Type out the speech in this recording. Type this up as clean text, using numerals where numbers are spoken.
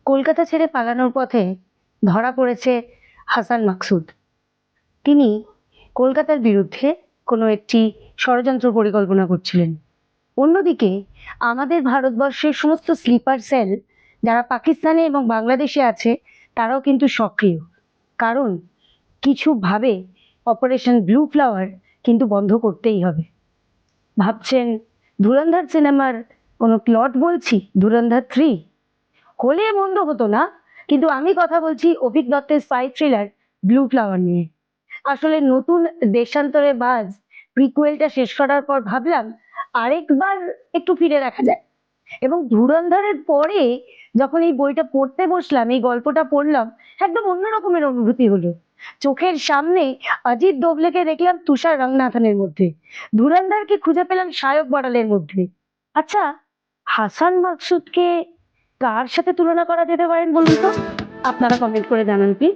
কলকাতা ছেড়ে পালানোর পথে ধরা পড়েছে হাসান মাকসুদ। তিনি কলকাতার বিরুদ্ধে কোনো একটি ষড়যন্ত্র পরিকল্পনা করছিলেন। অন্যদিকে আমাদের ভারতবর্ষের সমস্ত স্লিপার সেল যারা পাকিস্তানে এবং বাংলাদেশে আছে তারাও কিন্তু সক্রিয়। কারণ কিছুভাবে অপারেশন ব্লু ফ্লাওয়ার কিন্তু বন্ধ করতেই হবে। ভাবছেন ধুরন্ধর সিনেমার কোনো প্লট বলছি? ধুরন্ধর 3 হলে মন্দ হতো না, কিন্তু আমি কথা বলছি অভিক দত্তের স্পাই থ্রিলার ব্লু ফ্লাওয়ার নিয়ে। আসলে নতুন দেশান্তরে বাজ প্রিকুয়েলটা শেষ করার পর ভাবলাম আরেকবার একটু ফিরে দেখা যায়। এবং ধুরন্ধরের পরে যখন এই বইটা পড়তে বসলাম, এই গল্পটা পড়লাম, একদম অন্য রকমের অনুভূতি হলো। চোখের সামনে অজিত দোবলেকে দেখলাম তুষার রংনাথনের মধ্যে, ধুরন্ধরকে খুঁজে পেলাম সায়ক বড়ালের মধ্যে। আচ্ছা, হাসান মাকসুদকে কার সাথে তুলনা করা যেতে পারেন বলুন তো? আপনারা কমেন্ট করে জানান প্লিজ।